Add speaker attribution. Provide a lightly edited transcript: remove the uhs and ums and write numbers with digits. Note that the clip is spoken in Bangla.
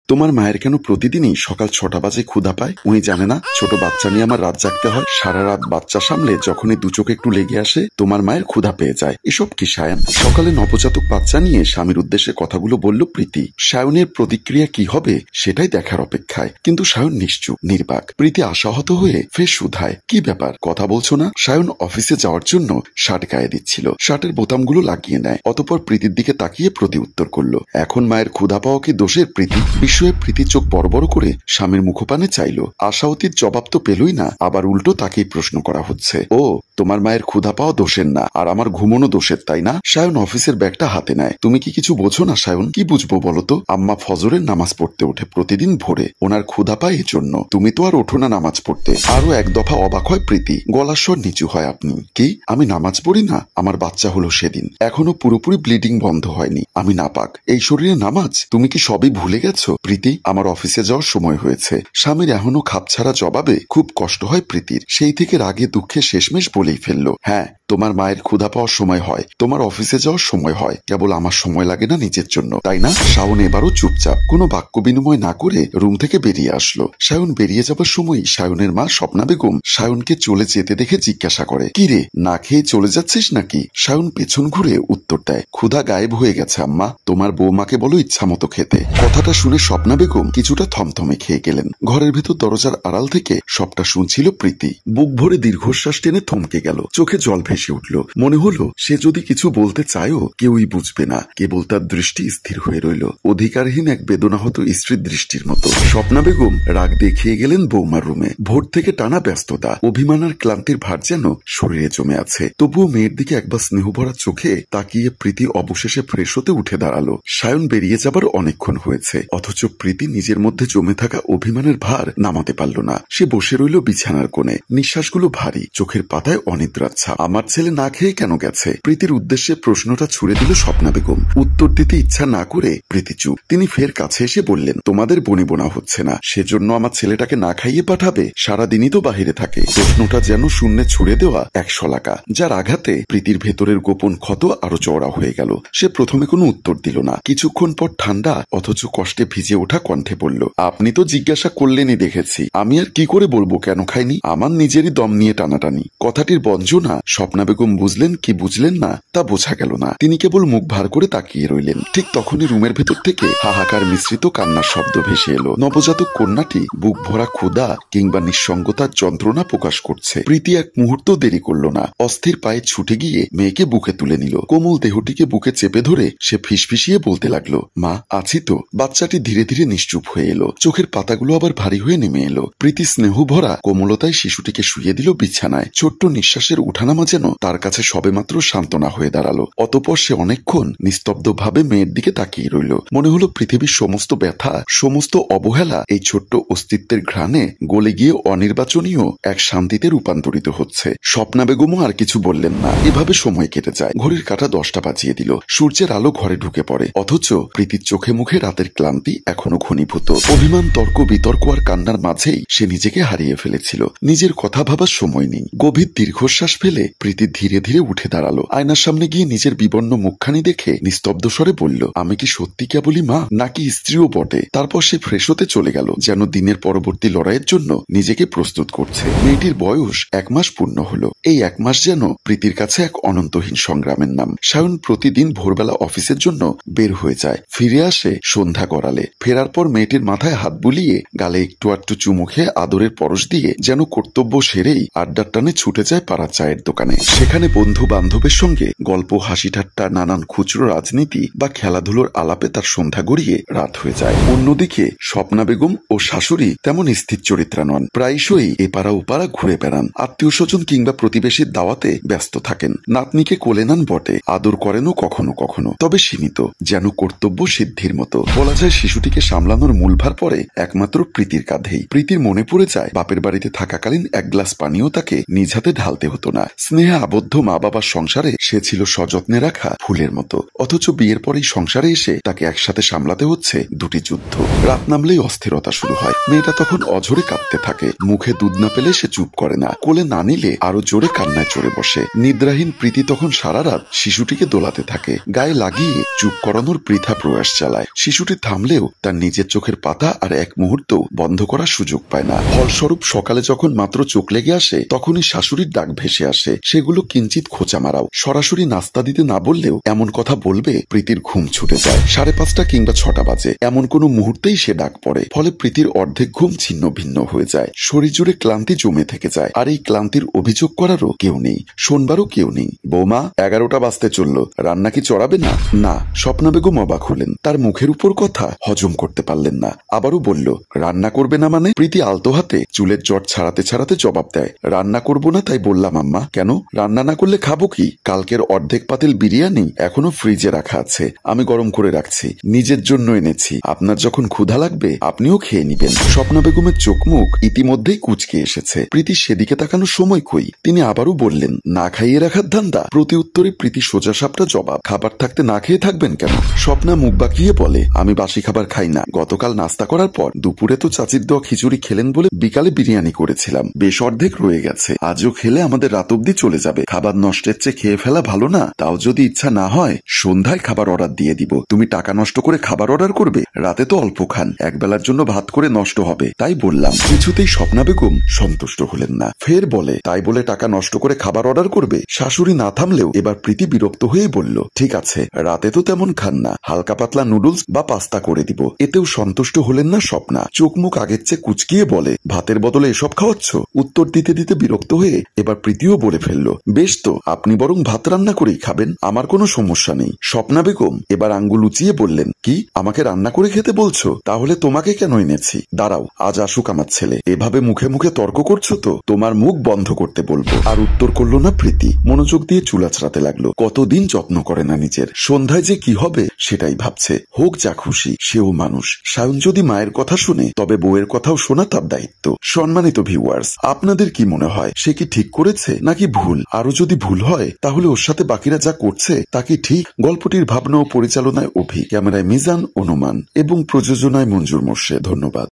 Speaker 1: তোমার মায়ের কেন প্রতিদিনই সকাল 6টা বাজে ক্ষুধা পায়? উনি জানে না ছোট বাচ্চা নিয়ে আমার রাত জাগতে হয়? সারা রাত বাচ্চা সামলে যখনই দু চোখ একটু লেগে আসে তোমার মায়ের ক্ষুধা পেয়ে যায়। এসব কি সায়ন? সকালে নবজাতক বাচ্চা নিয়ে স্বামীর উদ্দেশ্যে কথাগুলো বলল প্রীতি। সায়নের প্রতিক্রিয়া কি হবে সেটাই দেখার অপেক্ষায়। কিন্তু সায়ন নিশ্চুপ, নির্বাক। প্রীতি আশাহত হয়ে ফের শুধায়, কি ব্যাপার, কথা বলছো না? সায়ন অফিসে যাওয়ার জন্য শার্ট গায়ে দিচ্ছিল। শার্টের বোতামগুলো লাগিয়ে নেয়, অতঃপর প্রীতির দিকে তাকিয়ে প্রতি উত্তর করলো, এখন মায়ের ক্ষুধা পাওয়া কি দোষের প্রীতি? বিস্ময়ে প্রীতির চোখ বড় বড় করে স্বামীর মুখপানে চাইল। আশাওতির জবাব তো পেলই না, আবার উল্টো তাকেই প্রশ্ন করা হচ্ছে। ও, তোমার মায়ের ক্ষুধা পাওয়া দোষের না, আর আমার ঘুমোনো দোষের, তাই না? সায়ন অফিসের ব্যাগটা হাতে নেয়। তুমি কি কিছু বোঝো না সায়ন? কি বুঝবো বলো তো? আম্মা ফজরের নামাজ পড়তে ওঠে প্রতিদিন ভোরে, ওনার ক্ষুধা পায় এজন্য। তুমি তো আর ওঠো না নামাজ পড়তে। আরো এক দফা অবাক হয় প্রীতি, গলার স্বর নিচু হয়। আপনি কি? আমি নামাজ পড়ি না? আমার বাচ্চা হলো সেদিন, এখনো পুরোপুরি ব্লিডিং বন্ধ হয়নি, আমি নাপাক, এই শরীরে নামাজ? তুমি কি সবই ভুলে গেছো? প্রীতি, আমার অফিসে যাওয়ার সময় হয়েছে। স্বামীর এখনো খাপছাড়া জবাবে খুব কষ্ট হয় প্রীতির। সেই থেকে রাগে দুঃখে শেষমেশ বলেই ফেললো, হ্যাঁ, তোমার মায়ের ক্ষুধা পাওয়ার সময় হয়, তোমার অফিসে যাওয়ার সময় হয়, কেবল আমার সময় লাগে না নিজের জন্য, তাই না? শাওন এবারও চুপচাপ, কোনো বাক্য বিনিময় না করে রুম থেকে বেরিয়ে আসলো। সায়ন বেরিয়ে যাবার সময় সায়নের মা স্বপ্না বেগম সায়নকে চলে যেতে দেখে জিজ্ঞাসা করে, কি রে, না খেয়ে চলে যাচ্ছিস নাকি? সায়ন পেছন ঘুরে উত্তর দেয়, ক্ষুধা গায়েব হয়ে গেছে আম্মা, তোমার বৌমাকে বলো ইচ্ছা মতো খেতে। কথাটা শুনে স্বপ্না বেগম কিছুটা থমথমে খেয়ে গেলেন। ঘরের ভেতর দরজার আড়াল থেকে সবটা শুনছিল প্রীতি। বুক ভরে দীর্ঘশ্বাস টেনে থমকে গেল, চোখে জল ভেসে উঠল। মনে হলো সে যদি কিছু বলতে চায়ও কেউই বুঝবে না, কেবল তার দৃষ্টি স্থির হয়ে রইল, অধিকারহীন এক বেদনাহত স্ত্রীর দৃষ্টির মতো। স্বপ্না বেগম রাগ দেখিয়ে গেলেন বৌমার রুমে। ভোর থেকে টানা ব্যস্ততা, অভিমান আর ক্লান্তির ভার যেন শরীরে জমে আছে। তবুও মেয়ের দিকে একবার স্নেহভরা চোখে তাকিয়ে প্রীতি অবশেষে ফ্রেশ হতে উঠে দাঁড়ালো। সায়ন বেরিয়ে যাবার অনেকক্ষণ হয়েছে, অথচ প্রীতি নিজের মধ্যে জমে থাকা অভিমানের ভার নামাতে পারল না। সে বসে রইল বিছানার কোণে, নিঃশ্বাসগুলো ভারী, চোখের পাতায় অনিদ্রার ছাপ। আমার ছেলে না খেয়ে কেন গেছে? প্রীতির উদ্দেশ্যে প্রশ্নটা ছুড়ে দিল স্বপ্না বেগম। উত্তর দিতে ইচ্ছা না করে প্রীতি চুপ। তিনি ফের কাছে এসে বললেন, তোমাদের বনিবোনা হচ্ছে না, সেজন্য আমার ছেলেটাকে না খাইয়ে পাঠাবে? সারাদিনই তো বাহিরে থাকে। প্রশ্নটা যেন শূন্যে ছুড়ে দেওয়া এক শলাকা, যার আঘাতে প্রীতির ভেতরের গোপন ক্ষত আরো চওড়া হয়ে গেল। সে প্রথমে কোনো উত্তর দিল না। কিছুক্ষণ পর ঠান্ডা অথচ কষ্টে ভিজে ওঠা কণ্ঠে বলল, আপনি তো জিজ্ঞাসা করলেনই দেখেছি, আমি আর কি করে বলবো কেন খাইনি? আমার নিজেরই দম নিয়ে টানাটানি। কথাটির বঞ্চনা স্বপ্না বেগম বুঝলেন কি বুঝলেন না তা বোঝা গেল না। তিনি কেবল মুখ ভার করে তাকিয়ে রইলেন। ঠিক তখনই রুমের ভেতর থেকে হাহাকার মিশ্রিত কান্নার শব্দ ভেসে এলো। নবজাতক কন্যাটি বুক ভরা ক্ষুধা কিংবা নিঃসঙ্গতার যন্ত্রণা প্রকাশ করছে। প্রীতি এক মুহূর্ত দেরি করল না, অস্থির পায়ে ছুটে গিয়ে মেয়েকে বুকে তুলে নিল। কোমল দেহটিকে বুকে চেপে ধরে সে ফিসফিসিয়ে বলতে লাগলো, মা, আছি তো। বাচ্চাটি ধীরে ধীরে নিশ্চুপ হয়ে এলো, চোখের পাতাগুলো আবার ভারী হয়ে নেমে এলো। প্রীতি স্নেহ ভরা কোমলতায় শিশুটিকে শুয়ে দিল বিছানায়। ছোট্ট নিঃশ্বাসের উঠানামা যেন তার কাছে সবেমাত্র সান্ত্বনা হয়ে দাঁড়ালো। অতঃপর সে অনেকক্ষণ নিস্তব্ধভাবে মেয়ের দিকে তাকিয়ে রইল। মনে হলো পৃথিবীর সমস্ত ব্যথা, সমস্ত অবহেলা এই ছোট্ট অস্তিত্বের ঘ্রাণে গলে গিয়ে অনির্বাচনীয় এক শান্তিতে রূপান্তরিত হচ্ছে। স্বপ্না বেগমও আর কিছু বললেন না। এভাবে সময় কেটে যায়। ঘড়ির কাঁটা 10টা বাজিয়ে দিল। সূর্যের আলো ঘরে ঢুকে পড়ে, অথচ প্রীতির চোখে মুখে রাতের ক্লান্তি এখনো ঘনীভূত। অভিমান, তর্ক বিতর্ক আর কান্নার মাঝেই সে নিজেকে হারিয়ে ফেলেছিল। নিজের কথা ভাবার সময় নেই। গভীর দীর্ঘশ্বাস ফেলে প্রীতি ধীরে ধীরে উঠে দাঁড়ালো। আয়নার সামনে গিয়ে নিজের বিবর্ণ মুখখানি দেখে নিস্তব্ধ স্বরে বলল, আমি কি সত্যি কেবলই মা, নাকি স্ত্রীও বটে? তারপর সে ফ্রেশ হতে চলে গেল, যেন দিনের পরবর্তী লড়াইয়ের জন্য নিজেকে প্রস্তুত করছে। মেয়েটির বয়স 1 মাস পূর্ণ হলো। এই 1 মাস যেন প্রীতির কাছে এক অনন্তহীন সংগ্রামের নাম। সায়ন প্রতিদিন ভোরবেলা অফিসের জন্য বের হয়ে যায়, ফিরে আসে সন্ধ্যা গড়ালে। ফেরার পর মেয়েটির মাথায় হাত বুলিয়ে গালে একটু আধটু চুমু খেয়ে আদরের পরশ দিয়ে যেন কর্তব্য সেরেই আড্ডার টানে ছুটে যায় পাড়ার চায়ের দোকানে। সেখানে বন্ধু বান্ধবের সঙ্গে গল্প, হাসি ঠাট্টা, নানান খুচরো রাজনীতি বা খেলাধুলোর আলাপে তার সন্ধ্যা গড়িয়ে রাত হয়ে যায়। অন্যদিকে স্বপ্না বেগম ও শাশুড়ি তেমন স্থির চরিত্রা নন। প্রায়শই এপাড়া ওপাড়া ঘুরে বেড়ান, আত্মীয় স্বজন কিংবা প্রতিবেশীর দাওয়াতে ব্যস্ত থাকেন। নাতনিকে কোলে নেন বটে, আদর করেনও কখনো কখনো, তবে সীমিত, যেন কর্তব্য সিদ্ধির মতো। বলা যায় শিশুটিকে সামলানোর মূলভার পড়ে একমাত্র প্রীতির কাঁধেই। প্রীতির মনে পড়ে যায় বাপের বাড়িতে থাকাকালীন 1 গ্লাস পানিও তাকে নিজ হাতে ঢালতে হতো না। স্নেহে স্নেহে আবদ্ধ মা বাবার সংসারে সে ছিল সযত্নে রাখা ফুলের মতো, অথচ বিয়ের পরেই সংসারে এসে তাকে একসাথে সামলাতে হচ্ছে দুটি যুদ্ধ। রাত নামলেই অস্থিরতা শুরু হয়। মেয়েটা তখন অঝরে কাঁদতে থাকে। মুখে দুধ না পেলে সে চুপ করে না, কোলে না নিলে আরো জোরে কান্নায় চড়ে বসে। নিদ্রাহীন প্রীতি তখন সারা রাত শিশুটিকে দোলাতে থাকে, গায়ে লাগিয়ে চুপ করানোর বৃথা প্রয়াস চালায়। শিশুটি থামলেও তার নিজের চোখের পাতা আর এক মুহূর্ত বন্ধ করার সুযোগ পায় না। ফলস্বরূপ সকালে যখন মাত্র চোখ লেগে আসে তখনই শাশুড়ির ডাক ভেসে আসে। সেগুলো কিঞ্চিত খোঁচা মারাও। সরাসরি নাস্তা দিতে না বললেও এমন কথা বলবে প্রীতির ঘুম ছুটে যায়। 5:30 কিংবা 6টা বাজে, এমন কোনো মুহূর্তেই সে ডাক পড়ে। ফলে প্রীতির অর্ধেক ঘুম ছিন্ন ভিন্ন হয়ে যায়। শরীর জুড়ে ক্লান্তি জমে থেকে যায়। আর এই ক্লান্তির অভিযোগ করারও কেউ নেই, শোনবারও কেউ নেই। বৌমা, 11টা বাজতে চললো, রান্না কি চড়াবে না? না। স্বপ্না বেগম অবাক হলেন। তার মুখের উপর কথা হজম করতে পারলেন না। আবারও বলল, রান্না করবে না মানে? প্রীতি আলতো হাতে চুলের জট ছাড়াতে ছাড়াতে জবাব দেয়, রান্না করব না তাই বললাম আম্মা। কেন? রান্না না করলে খাবো কি? কালকের অর্ধেক পাতিল বিরিয়ানি এখনো ফ্রিজে রাখা আছে, আমি গরম করে রাখছি, নিজের জন্য এনেছি। আপনার যখন ক্ষুধা লাগবে আপনিও খেয়ে নিবেন। স্বপ্না বেগমের চোখ মুখ ইতিমধ্যেই কুঁচকে এসেছে। প্রীতি সেদিকে তাকানোর সময় কই। তিনি আবারও বললেন, না খাইয়ে রাখার ধান্দা? প্রতি উত্তরে প্রীতি সোজা সাপটা জবাব, খাবার থাকতে না খেয়ে থাকবেন কেন? স্বপ্না মুখ বাঁকিয়ে বলে, আমি বাসি খাবার খাই না। গতকাল নাস্তা করার পর দুপুরে তো চাচির দেওয়া খিচুড়ি খেলেন বলে বিকালে বিরিয়ানি করেছিলাম, বেশ অর্ধেক রয়ে গেছে। আজও খেলে আমাদের রাত অব্দি চলে যাবে। খাবার নষ্টের চেয়ে খেয়ে ফেলা ভালো না? তাও যদি ইচ্ছা না হয় সন্ধ্যায় খাবার অর্ডার দিয়ে দিব। তুমি টাকা নষ্ট করে খাবার অর্ডার করবে? রাতে তো অল্প খান, একবেলার জন্য ভাত করে নষ্ট হবে, তাই বললাম। কিছুতেই স্বপ্না বেগম সন্তুষ্ট হলেন না। ফের বলে, তাই বলে টাকা নষ্ট করে খাবার অর্ডার করবে? শাশুড়ি না থামলেও এবার প্রীতি বিরক্ত হয়ে বলল, ঠিক আছে, রাতে তো তেমন খান না, হালকা পাতলা নুডলস বা পাস্তা করে দিব। এতেও সন্তুষ্ট হলেন না স্বপ্না। চোখ মুখ আগের চেয়ে কুচকিয়ে বলে, ভাতের বদলে এসব খাওয়াচ্ছ? উত্তর দিতে দিতে বিরক্ত হয়ে এবার প্রীতিও বলে ফেলল, বেশ তো, আপনি বরং ভাত রান্না করেই খাবেন, আমার কোনো সমস্যা নেই। স্বপ্না বেগম এবার আঙ্গুল উঁচিয়ে বললেন, কি আমাকে রান্না করে খেতে বলছো? তাহলে তোমাকে কেন এনেছি? দাঁড়াও, আজ আসুক আমার ছেলে। এভাবে মুখে মুখে তর্ক করছো তো তোমার মুখ বন্ধ করতে বলবো। আর উত্তর করল না প্রীতি। মনোযোগ দিয়ে চুল আঁচড়াতে লাগলো। কতদিন যত্ন করে না নিজের। সন্ধ্যায় যে কি হবে সেটাই ভাবছে। হোক যা খুশি, সেও মানুষ। সায়ন যদি মায়ের কথা শুনে তবে বউয়ের কথাও শোনা তার দায়িত্ব। সম্মানিত ভিউয়ার্স, আপনাদের কি মনে হয় সে কি ঠিক করেছে নাকি ভুল? আরো যদি ভুল হয় তাহলে ওর সাথে বাকিরা যা করছে তা কি ঠিক? গল্পটির ভাবনা ও পরিচালনায় অভি, ক্যামেরায় মিজান, অনুমান এবং প্রযোজনায় মঞ্জুর মোর্শেদ। ধন্যবাদ।